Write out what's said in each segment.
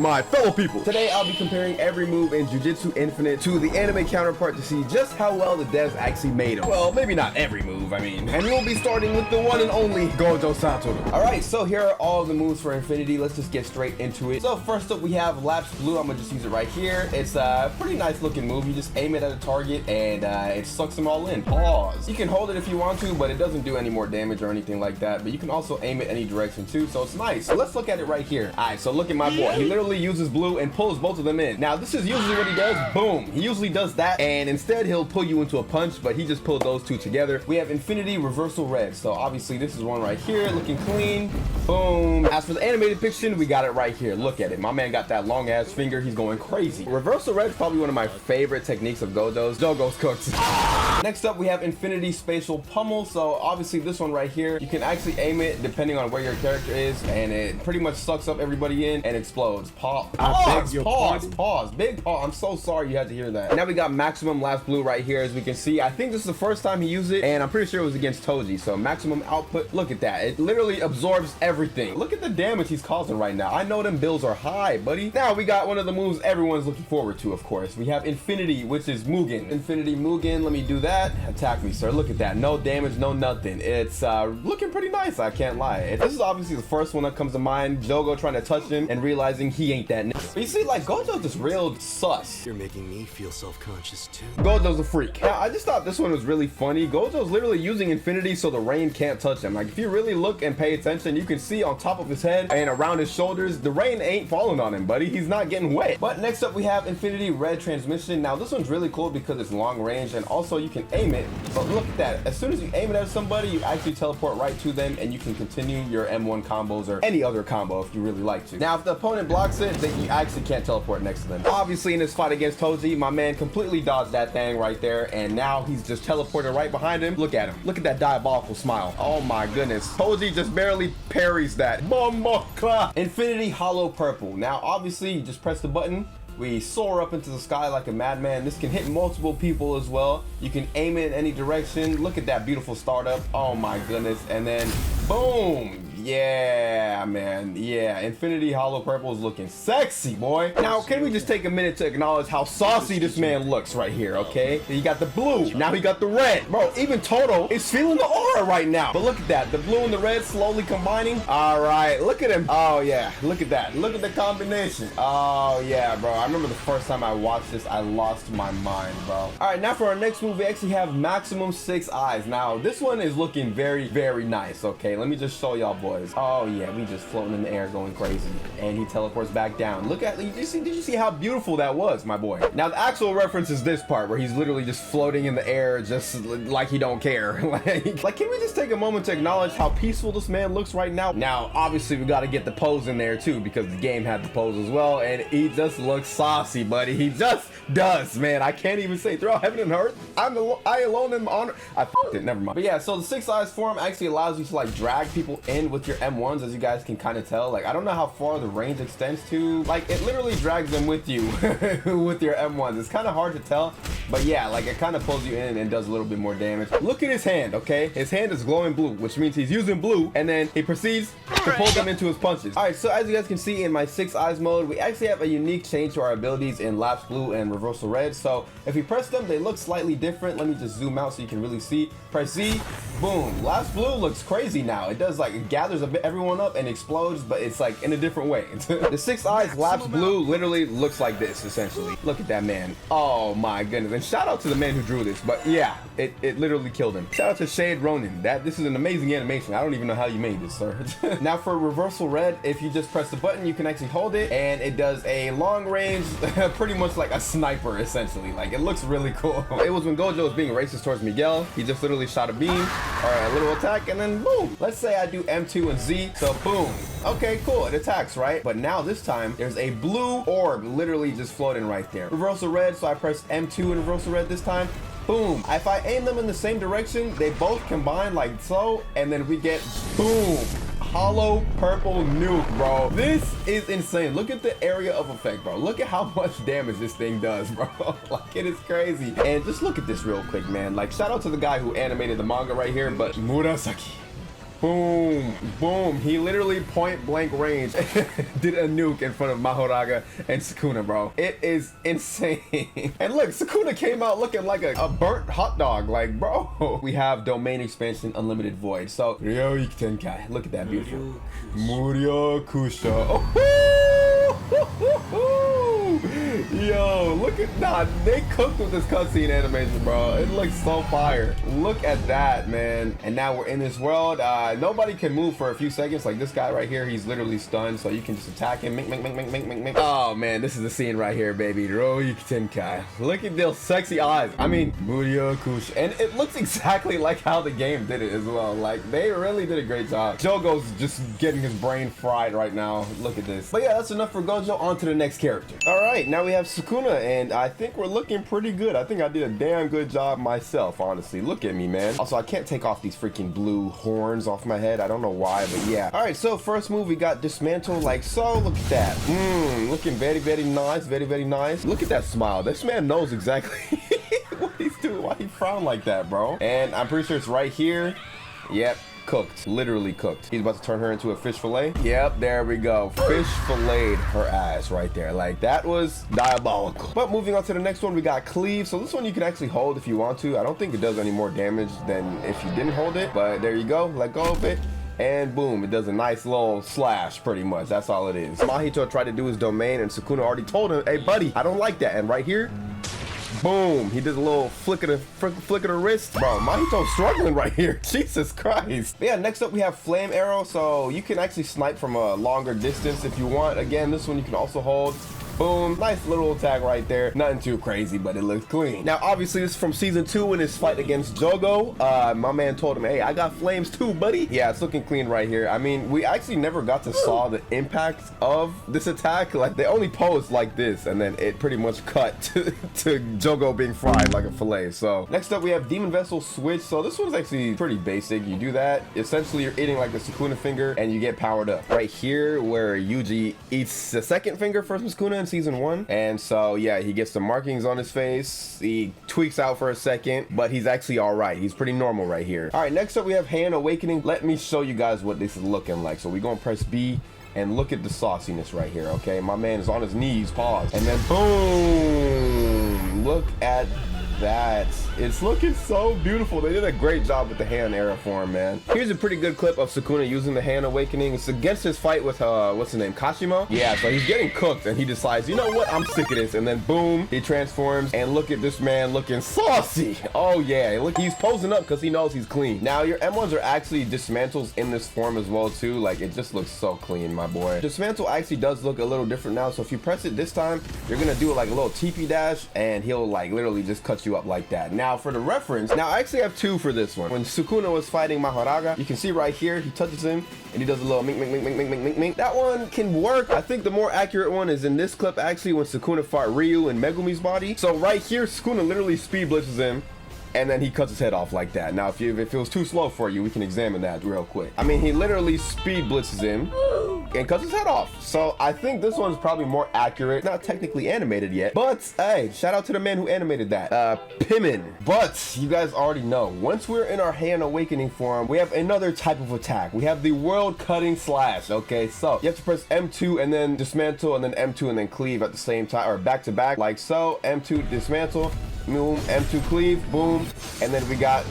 my fellow people. Today, I'll be comparing every move in Jujutsu Infinite to the anime counterpart to see just how well the devs actually made them. Well, maybe not every move, I mean. And we'll be starting with the one and only Gojo Satoru. Alright, so here are all the moves for Infinity. Let's just get straight into it. So first up, we have Lapse Blue. I'm gonna just use it right here. It's a pretty nice looking move. You just aim it at a target and it sucks them all in. Pause. You can hold it if you want to, but it doesn't do any more damage or anything like that. But you can also aim it any direction too, so it's nice. So let's look at it right here. Alright, so look at my boy. He literally uses blue and pulls both of them in. Now, this is usually what he does. Boom. He usually does that, and instead he'll pull you into a punch, but he just pulled those two together. We have Infinity Reversal Red. So obviously this is one right here, looking clean. Boom. As for the animated depiction, we got it right here. Look at it. My man got that long ass finger. He's going crazy. Reversal Red is probably one of my favorite techniques of Gojo's. Jogo's cooks. Next up, we have Infinity Spatial Pummel. So obviously this one right here, you can actually aim it depending on where your character is, and it pretty much sucks up everybody in and explodes. Pause. Big pause. I'm so sorry you had to hear that. Now we got Maximum Lapse Blue right here, as we can see. I think this is the first time he used it, and I'm pretty sure it was against Toji. So maximum output. Look at that. It literally absorbs everything. Look at the damage he's causing right now. I know them bills are high, buddy. Now we got one of the moves everyone's looking forward to, of course. We have Infinity, which is Mugen. Infinity Mugen. Let me do that. Attack me, sir. Look at that. No damage, no nothing. It's looking pretty nice, I can't lie. This is obviously the first one that comes to mind. Jogo trying to touch him and realizing he ain't that nigga. But you see, like, Gojo's just real sus. You're making me feel self-conscious too. Gojo's a freak. Now, I just thought this one was really funny. Gojo's literally using Infinity so the rain can't touch him. Like, if you really look and pay attention, you can see on top of his head and around his shoulders, the rain ain't falling on him, buddy. He's not getting wet. But next up, we have Infinity Red Transmission. Now, this one's really cool because it's long range, and also you can aim it. But look at that. As soon as you aim it at somebody, you actually teleport right to them, and you can continue your M1 combos or any other combo if you really like to. Now, if the opponent blocks it, then you actually can't teleport next to them. Obviously, in this fight against Toji, my man completely dodged that thing right there, and now he's just teleported right behind him. Look at him. Look at that diabolical smile. Oh my goodness. Toji just barely parries that. Bomba. Infinity Hollow Purple. Now, obviously, you just press the button. We soar up into the sky like a madman. This can hit multiple people as well. You can aim it in any direction. Look at that beautiful startup. Oh my goodness. And then boom. Yeah, man. Yeah, Infinity Hollow Purple is looking sexy, boy. Now, can we just take a minute to acknowledge how saucy this man looks right here, okay? He got the blue. Now he got the red. Bro, even Toto is feeling the aura right now. But look at that. The blue and the red slowly combining. All right, look at him. Oh, yeah. Look at that. Look at the combination. Oh, yeah, bro. I remember the first time I watched this, I lost my mind, bro. All right, now for our next move, we actually have Maximum 6 Eyes. Now, this one is looking very, very nice, okay? Let me just show y'all, boys. Oh yeah, we just floating in the air going crazy, and he teleports back down. Look at, did you see how beautiful that was, my boy? Now the actual reference is this part where he's literally just floating in the air just like he don't care. like can we just take a moment to acknowledge how peaceful this man looks right now? Now obviously we got to get the pose in there too, because the game had the pose as well, and he just looks saucy, buddy. He just does, man. I can't even say throughout heaven and earth, I alone am honor. I f***ed it, never mind. But yeah, so the 6 Eyes form actually allows you to like drag people in with your M1s, as you guys can kind of tell. Like, I don't know how far the range extends to. Like, it literally drags them with you with your M1s. It's kind of hard to tell, but yeah, like it kind of pulls you in and does a little bit more damage. Look at his hand, okay? His hand is glowing blue, which means he's using blue, and then he proceeds to pull them into his punches. All right, so as you guys can see in my 6 Eyes mode, we actually have a unique change to our abilities in Lapse Blue and Reversal Red. So if we press them, they look slightly different. Let me just zoom out so you can really see. Press Z, boom. Lapse Blue looks crazy now. It does, like, it gathers everyone up and explodes, but it's like in a different way. The 6 Eyes Lapse Blue literally looks like this, essentially. Look at that man. Oh my goodness. And shout out to the man who drew this, but yeah, it literally killed him. Shout out to Shade Ronin. This is an amazing animation. I don't even know how you made this, sir. Now for Reversal Red, if you just press the button, you can actually hold it, and it does a long range, pretty much like a sniper, essentially. Like, it looks really cool. It was when Gojo was being racist towards Miguel. He just literally shot a beam or a little attack, and then boom. Let's say I do M2 and Z, so boom. Okay, cool, it attacks, right? But now this time, there's a blue orb literally just floating right there. Reversal Red, so I press M2 and Reversal Red this time. Boom. If I aim them in the same direction, they both combine like so, and then we get boom. Hollow Purple Nuke, bro. This is insane. Look at the area of effect, bro. Look at how much damage this thing does, bro. Like, it is crazy. And just look at this real quick, man. Like, shout out to the guy who animated the manga right here, but Murasaki. Boom, boom. He literally point blank range did a nuke in front of Mahoraga and Sukuna, bro. It is insane. And look, Sukuna came out looking like a burnt hot dog. Like, bro. We have domain expansion, unlimited void. So, Ryoiki Tenkai. Look at that beautiful. Muryakusha. Oh, yo, look at that. They cooked with this cutscene animation, bro. It looks so fire. Look at that, man. And now we're in this world. Nobody can move for a few seconds. Like this guy right here, he's literally stunned, so you can just attack him. Mink, mink, mink, mink, mink, mink, mink. Oh man, this is the scene right here, baby. Ryoiki Tenkai. Look at those sexy eyes. I mean, Muryakusha. And it looks exactly like how the game did it as well. Like, they really did a great job. Jogo's just getting his brain fried right now. Look at this. But yeah, that's enough for Gojo. On to the next character. All right, now we have Sukuna, and I think we're looking pretty good. I think I did a damn good job myself, honestly. Look at me, man. Also, I can't take off these freaking blue horns off my head. I don't know why, but yeah. All right, so first move, we got dismantle like so. Look at that. Looking very, very nice. Very, very nice. Look at that smile. This man knows exactly what he's doing. Why he frown like that, bro? And I'm pretty sure it's right here. Yep. Cooked, literally cooked. He's about to turn her into a fish fillet. Yep, there we go. Fish filleted her ass right there. Like, that was diabolical. But moving on to the next one, we got cleave. So this one you can actually hold if you want to. I don't think it does any more damage than if you didn't hold it, but there you go. Let go of it. And boom, it does a nice little slash, pretty much. That's all it is. Mahito tried to do his domain, and Sukuna already told him, hey, buddy, I don't like that. And right here, boom, he did a little flick of the wrist. Bro, Mahito's struggling right here. Jesus Christ. But yeah, next up we have flame arrow. So you can actually snipe from a longer distance if you want. Again, this one you can also hold. Boom, nice little attack right there. Nothing too crazy, but it looks clean. Now, obviously, this is from season 2 in his fight against Jogo. My man told him, hey, I got flames too, buddy. Yeah, it's looking clean right here. I mean, we actually never got to saw the impact of this attack. Like, they only posed like this, and then it pretty much cut to Jogo being fried like a fillet. So, next up, we have Demon Vessel Switch. So, this one's actually pretty basic. You do that. Essentially, you're eating like the Sukuna finger, and you get powered up. Right here, where Yuji eats the second finger from Sukuna season 1, and so yeah, he gets some markings on his face. He tweaks out for a second, but he's actually all right. He's pretty normal right here. All right, next up we have Hand Awakening. Let me show you guys what this is looking like. So we're gonna press B and look at the sauciness right here. Okay, my man is on his knees. Pause, and then boom, look at that. It's looking so beautiful. They did a great job with the hand arrow form, man. Here's a pretty good clip of Sukuna using the Hand Awakening. It's against his fight with what's his name, Kashimo. Yeah, so he's getting cooked, and he decides, you know what, I'm sick of this. And then boom, he transforms, and look at this man looking saucy. Oh yeah, look, he's posing up because he knows he's clean. Now your M1s are actually dismantles in this form as well too. Like, it just looks so clean, my boy. Dismantle actually does look a little different now. So if you press it this time, you're gonna do it like a little TP dash, and he'll like literally just cut you up like that. Now for the reference, now I actually have 2 for this one. When Sukuna was fighting Mahoraga, you can see right here, he touches him and he does a little mink, mink, mink, mink, mink, mink, mink, mink. That one can work. I think the more accurate one is in this clip actually when Sukuna fought Ryu in Megumi's body. So right here, Sukuna literally speed blitzes him, and then he cuts his head off like that. Now, if it was too slow for you, we can examine that real quick. I mean, he literally speed blitzes him and cuts his head off. So I think this one's probably more accurate. Not technically animated yet, but hey, shout out to the man who animated that, Pimin. But you guys already know, once we're in our Hand Awakening form, we have another type of attack. We have the World Cutting Slash. Okay, so you have to press M2 and then dismantle, and then M2 and then cleave at the same time, or back to back, like so. M2 dismantle, boom, M2 cleave, boom, and then we got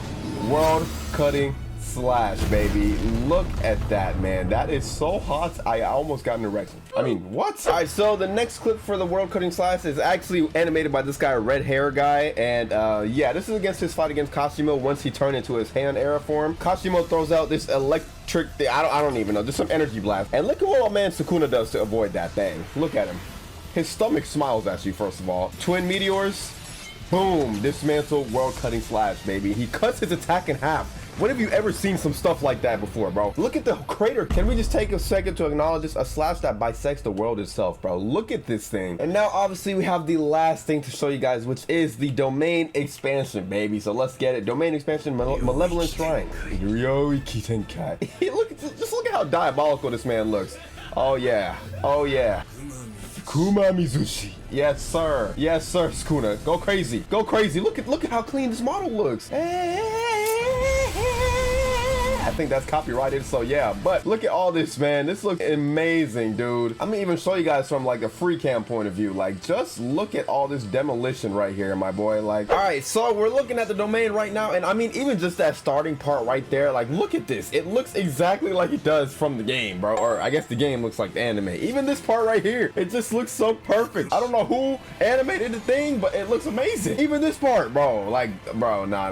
World Cutting Slash, baby. Look at that, man. That is so hot. I almost got an erection. I mean, what? All right, so the next clip for the World Cutting Slash is actually animated by this guy, red hair guy, and yeah, this is against his fight against Kashimo once he turned into his hand arrow form. Kashimo throws out this electric thing. I don't even know. Just some energy blast. And look at what my man Sukuna does to avoid that thing. Look at him. His stomach smiles at you, first of all. Twin meteors. Boom. Dismantle World Cutting Slash, baby. He cuts his attack in half. When have you ever seen some stuff like that before, bro? Look at the crater. Can we just take a second to acknowledge this? A slash that bisects the world itself, bro. Look at this thing. And now, obviously, we have the last thing to show you guys, which is the domain expansion, baby. So let's get it. Domain expansion, Malevolent Shrine. Ryoiki Tenkai. Just look at how diabolical this man looks. Oh, yeah. Oh, yeah. Kuma Mizushi. Yes, sir. Yes, sir, Sukuna. Go crazy. Go crazy. Look at how clean this model looks. think that's copyrighted, so yeah. But look at all this, man. This looks amazing, dude. I'm gonna even show you guys from like a free cam point of view. Like, just look at all this demolition right here, my boy. Like, all right, so we're looking at the domain right now, and I mean, even just that starting part right there, like, look at this. It looks exactly like it does from the game, bro. Or I guess the game looks like the anime. Even this part right here, it just looks so perfect. I don't know who animated the thing, but it looks amazing. Even this part, bro. Like, bro, nah.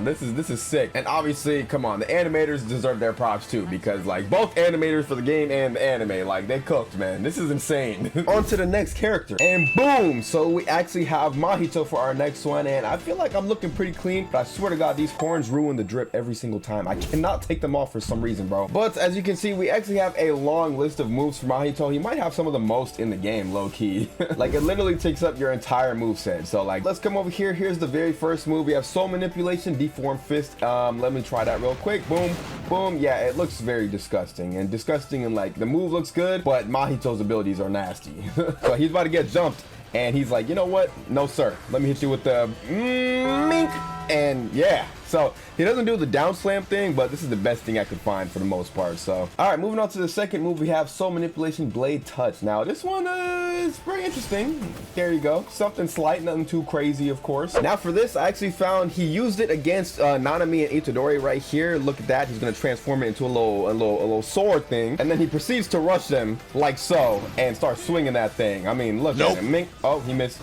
This is sick. And obviously, come on, the animators deserve their props too, because like both animators for the game and the anime, like, they cooked, man. This is insane. On to the next character, and boom. So we actually have Mahito for our next one, and I feel like I'm looking pretty clean, but I swear to God, these horns ruin the drip every single time. I cannot take them off for some reason, bro. But as you can see, we actually have a long list of moves for Mahito. He might have some of the most in the game, low-key. Like, it literally takes up your entire moveset. So like, let's come over here. Here's the very first move. We have Soul Manipulation, Deformed Fist. Let me try that real quick. Boom, boom. Yeah, it looks very disgusting, and like, the move looks good, but Mahito's abilities are nasty. So he's about to get jumped, and he's like, you know what? No, sir. Let me hit you with the mink. And yeah, so he doesn't do the down slam thing, but this is the best thing I could find for the most part. So all right, moving on to the second move, we have Soul Manipulation, Blade Touch. Now this one is very interesting. There you go, something slight, nothing too crazy, of course. Now for this, I actually found he used it against Nanami and Itadori right here. Look at that. He's gonna transform it into a little sword thing, and then he proceeds to rush them like so and start swinging that thing. I mean, look at him. Mink. Oh, he missed.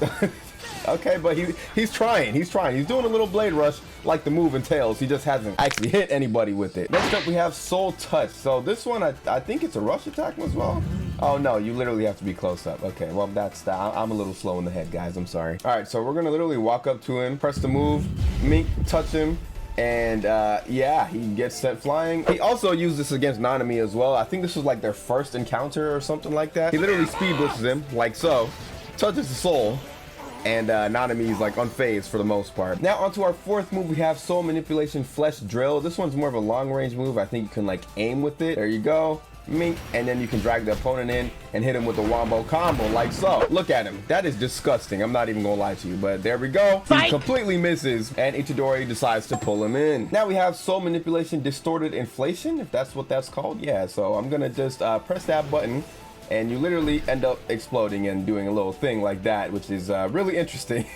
Okay, but he's trying. He's doing a little blade rush like the move entails. He just hasn't actually hit anybody with it. Next up, we have Soul Touch. So this one, I think it's a rush attack as well. Oh no, you literally have to be close up. Okay, well, that's that. I'm a little slow in the head, guys. I'm sorry. All right, so we're gonna literally walk up to him, press the move, mink, touch him, and yeah, he gets sent flying. He also used this against Nanami as well. I think this was like their first encounter or something like that. He literally speed blitzes him like so, touches the soul, and Nanami is like unfazed for the most part. Now onto our fourth move, we have Soul Manipulation, Flesh Drill. This one's more of a long range move. I think you can like aim with it. There you go. Mink, and then you can drag the opponent in and hit him with a wombo combo like so. Look at him. That is disgusting. I'm not even gonna lie to you, but there we go. He completely misses, and Itadori decides to pull him in. Now we have Soul Manipulation, Distorted Inflation, if that's what that's called. Yeah, so I'm gonna just press that button, and you literally end up exploding and doing a little thing like that, which is really interesting.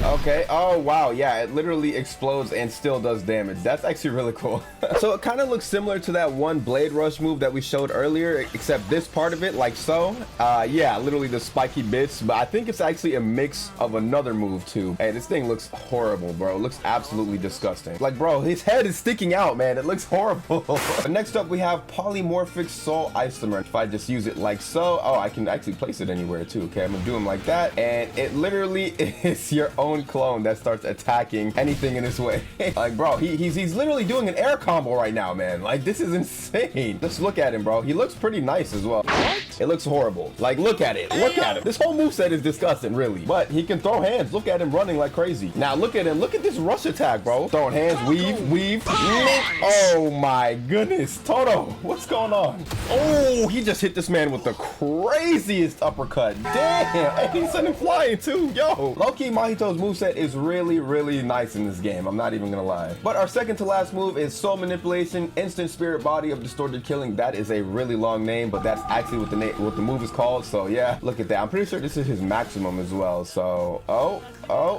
Okay, oh wow, yeah, it literally explodes and still does damage. That's actually really cool. So it kind of looks similar to that one Blade Rush move that we showed earlier, except this part of it, like so. Yeah, literally the spiky bits, but I think it's actually a mix of another move too. Hey, this thing looks horrible, bro. It looks absolutely disgusting. Like, bro, his head is sticking out, man. It looks horrible. Next up, we have Polymorphic Soul Isomer. If I just use it like so, oh, I can actually place it anywhere too. Okay, I'm gonna do him like that, and it literally is your own clone that starts attacking anything in his way. Like, bro, he's literally doing an air combo right now, man. Like, this is insane. Let's look at him, bro. He looks pretty nice as well. What? It looks horrible. Like, look at it. Look at him. This whole moveset is disgusting, really. But he can throw hands. Look at him running like crazy. Now, look at him. Look at this rush attack, bro. Throwing hands, weave. Oh, my goodness. Toto, what's going on? Oh, he just hit this man with the craziest uppercut. Damn. And he sent him flying, too. Yo. Low-key, Mahito's moveset is really nice in this game. I'm not even gonna lie. But our second to last move is Soul Manipulation, Instant Spirit Body of Distorted Killing. That is a really long name, but that's actually what the move is called. So yeah, look at that. I'm pretty sure this is his maximum as well. So oh,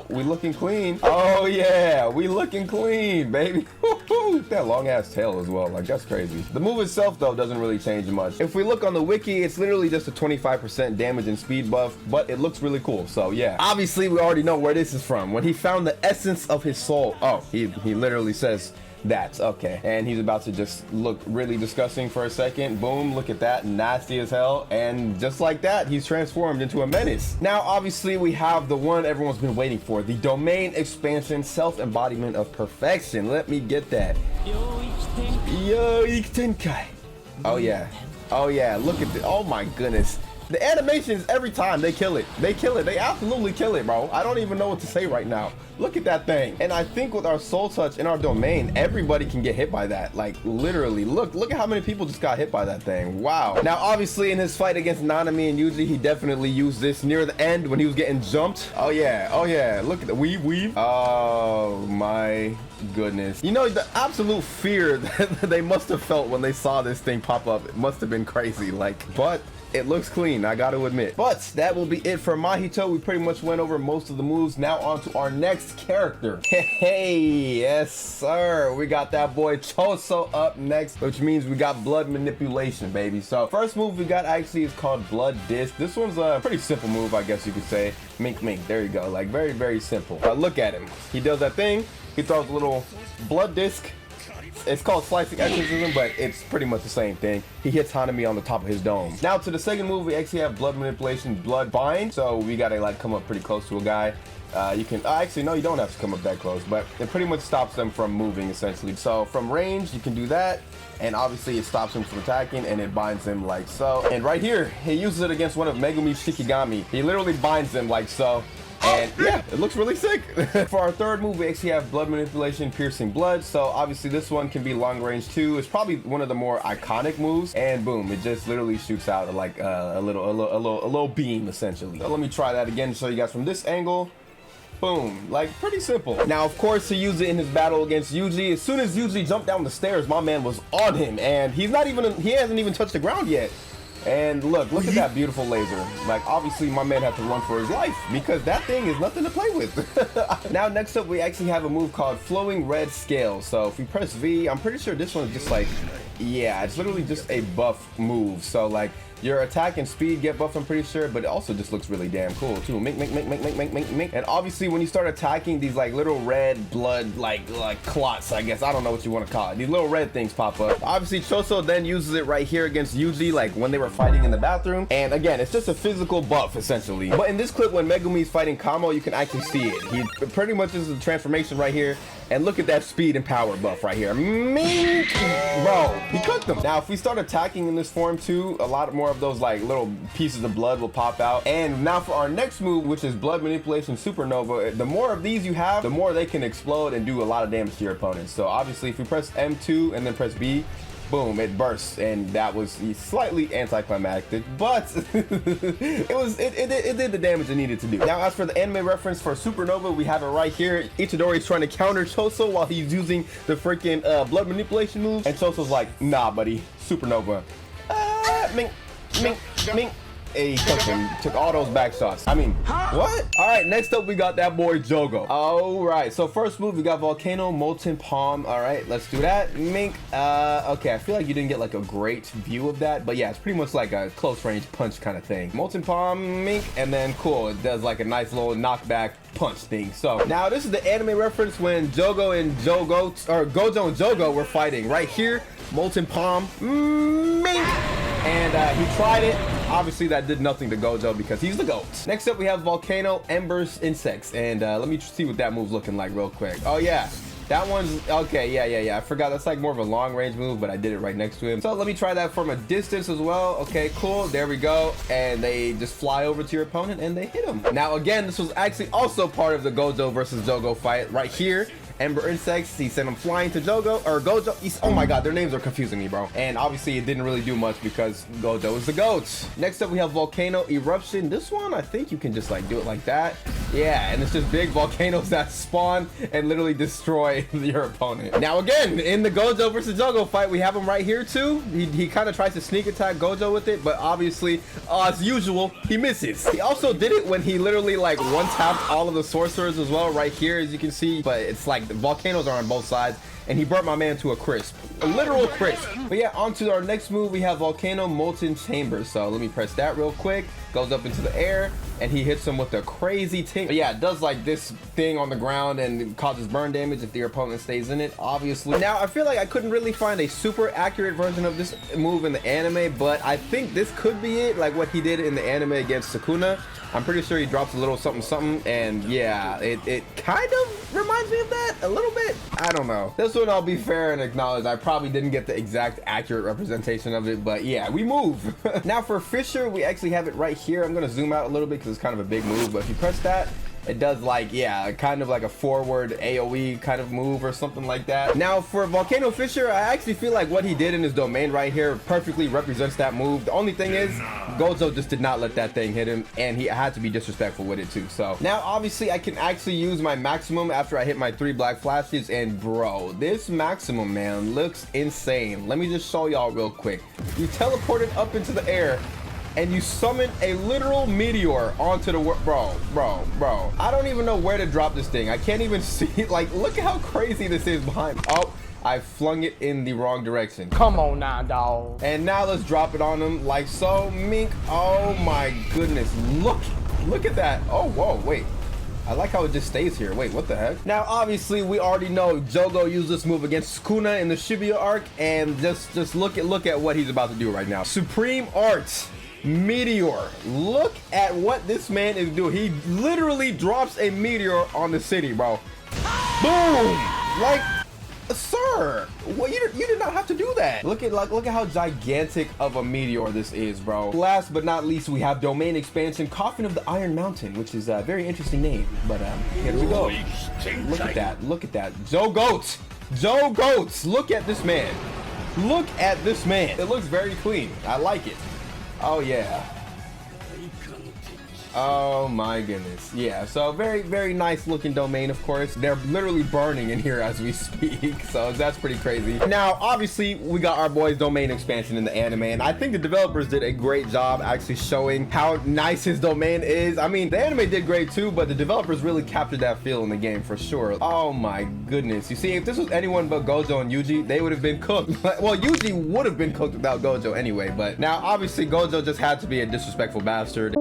we looking clean. Oh yeah, we looking clean, baby. That long ass tail as well. Like, that's crazy. The move itself though doesn't really change much. If we look on the wiki, it's literally just a 25% damage and speed buff, but it looks really cool. So yeah, obviously we already know where this is from. When he found the essence of his soul. Oh, he literally says that. Okay, and he's about to just look really disgusting for a second. Boom, look at that, nasty as hell. And just like that, he's transformed into a menace. Now obviously we have the one everyone's been waiting for, the domain expansion, self-embodiment of perfection. Let me get that. Yo Tenkai. Oh yeah, look at this. Oh my goodness, The animations every time they kill it. They kill it. They absolutely kill it, bro. I don't even know what to say right now. Look at that thing. And I think with our soul touch in our domain, everybody can get hit by that. Like literally, look at how many people just got hit by that thing. Wow. Now, obviously in his fight against Nanami and Yuji, he definitely used this near the end when he was getting jumped. Oh yeah. Oh yeah. Look at the weave. Oh my goodness. You know, the absolute fear that they must have felt when they saw this thing pop up, it must have been crazy. Like, but it looks clean, I gotta admit. But that will be it for Mahito. We pretty much went over most of the moves. Now on to our next character. Hey, yes sir. We got that boy Choso up next, which means we got blood manipulation, baby. So first move we got actually is called Blood Disc. This one's a pretty simple move, I guess you could say. Mink, mink, there you go. Like very, very simple. But look at him. He does that thing. He throws a little blood disc. It's called slicing exorcism, but it's pretty much the same thing. He hits Hanami on the top of his dome. Now to the second move, we actually have blood manipulation, blood bind. So we gotta like come up pretty close to a guy. You can actually no, you don't have to come up that close, but it pretty much stops them from moving essentially. So from range, you can do that. And obviously it stops him from attacking and it binds him like so. And right here, he uses it against one of Megumi's Shikigami. He literally binds him like so. And yeah, it looks really sick. For our third move, we actually have blood manipulation, piercing blood. So obviously this one can be long range too. It's probably one of the more iconic moves. And boom, it just literally shoots out like a little beam essentially. So let me try that again to show you guys from this angle. Boom, like pretty simple. Now, of course, he used it in his battle against Yuji. As soon as Yuji jumped down the stairs, my man was on him, and he hasn't even touched the ground yet. And look at that beautiful laser. Like obviously my man had to run for his life because that thing is nothing to play with. Now next up we actually have a move called Flowing Red Scale. So if we press V, I'm pretty sure this one is just like, yeah, it's literally just a buff move. So like your attack and speed get buffed, I'm pretty sure, but it also just looks really damn cool too. Mink, mink, mink, mink, mink, mink, mink, mink. And obviously when you start attacking, these like little red blood like clots, I guess, I don't know what you want to call it. These little red things pop up. Obviously Choso then uses it right here against Yuji, like when they were fighting in the bathroom. And again, it's just a physical buff essentially. But in this clip, when Megumi's fighting Kamo, you can actually see it. He pretty much is a transformation right here. And look at that speed and power buff right here. Mink! Bro, he cooked them. Now, if we start attacking in this form too, a lot more of those like little pieces of blood will pop out. And now for our next move, which is blood manipulation supernova, the more of these you have, the more they can explode and do a lot of damage to your opponents. So obviously, if we press M2 and then press B, boom, it bursts, and that was slightly anticlimactic, but it did the damage it needed to do. Now, as for the anime reference for Supernova, we have it right here. Itadori is trying to counter Choso while he's using the freaking blood manipulation move, and Choso's like, nah, buddy, Supernova. Mink, mink, mink. Hey, took all those back shots. I mean, what? All right, next up we got that boy Jogo. All right, so first move we got Volcano, Molten Palm. All right, let's do that. Mink. Okay, I feel like you didn't get like a great view of that, but yeah, it's pretty much like a close range punch kind of thing. Molten Palm, Mink, and then cool, it does like a nice little knockback punch thing. So now this is the anime reference when Gojo and Jogo were fighting right here. Molten Palm, Mink, and he tried it. Obviously that did nothing to Gojo because he's the GOAT. Next up we have Volcano, Embers, Insects, and let me see what that move's looking like real quick. Oh yeah, that one's okay. Yeah, I forgot that's like more of a long range move, but I did it right next to him. So let me try that from a distance as well. Okay, cool, there we go. And they just fly over to your opponent and they hit him. Now again, this was actually also part of the Gojo versus Jogo fight right here. Ember Insects, he sent them flying to Gojo. Oh my god, their names are confusing me, bro. And obviously it didn't really do much because Gojo is the GOAT. Next up we have Volcano Eruption. This one, I think you can just like do it like that. Yeah, and it's just big volcanoes that spawn and literally destroy your opponent. Now again, in the Gojo versus Jogo fight, we have him right here too. He kind of tries to sneak attack Gojo with it, but obviously, as usual, he misses. He also did it when he literally like one-tapped all of the sorcerers as well right here, as you can see, but it's like the volcanoes are on both sides, and he burnt my man to a crisp, a literal crisp. But yeah, on to our next move, we have Volcano Molten Chamber. So let me press that real quick. goes up into the air, and he hits him with a crazy ting. But yeah, it does like this thing on the ground and it causes burn damage if the opponent stays in it, obviously. Now, I feel like I couldn't really find a super accurate version of this move in the anime, but I think this could be it, like what he did in the anime against Sukuna. I'm pretty sure he drops a little something something, and yeah, it kind of reminds me of that a little bit. I don't know. This one, I'll be fair and acknowledge I probably didn't get the exact accurate representation of it, but yeah, we move. Now for Fisher, we actually have it right here. I'm gonna zoom out a little bit because it's kind of a big move, but if you press that, it does like, yeah, kind of like a forward AoE kind of move or something like that. Now for Volcano Fisher, I actually feel like what he did in his domain right here perfectly represents that move. The only thing is Gojo just did not let that thing hit him, and he had to be disrespectful with it too. So now obviously I can actually use my maximum after I hit my 3 black flashes, and bro, this maximum, man, looks insane. Let me just show y'all real quick. You teleported up into the air and you summon a literal meteor onto the bro. I don't even know where to drop this thing. I can't even see. Like, look at how crazy this is behind me. Oh, I flung it in the wrong direction. Come on now, dog. And now let's drop it on him like so. Mink. Oh my goodness. Look at that. Oh, whoa, wait. I like how it just stays here. Wait, what the heck? Now, obviously, we already know Jogo used this move against Sukuna in the Shibuya arc, and just look at what he's about to do right now. Supreme Arts Meteor. Look at what this man is doing. He literally drops a meteor on the city, bro. Boom! Like, sir, well, you did not have to do that. Look at how gigantic of a meteor this is, bro. Last but not least, we have domain expansion, Coffin of the Iron Mountain, which is a very interesting name. But here we go. Look at that. Look at that. Joe Goats. Look at this man. Look at this man. It looks very clean. I like it. Oh yeah. Oh my goodness. Yeah, so very nice looking domain. Of course, they're literally burning in here as we speak, so that's pretty crazy. Now obviously we got our boy's domain expansion in the anime, and I think the developers did a great job actually showing how nice his domain is. I mean, the anime did great too, but the developers really captured that feel in the game for sure. Oh my goodness. You see, if this was anyone but Gojo and Yuji, they would have been cooked. Well, Yuji would have been cooked without Gojo anyway, but now obviously Gojo just had to be a disrespectful bastard.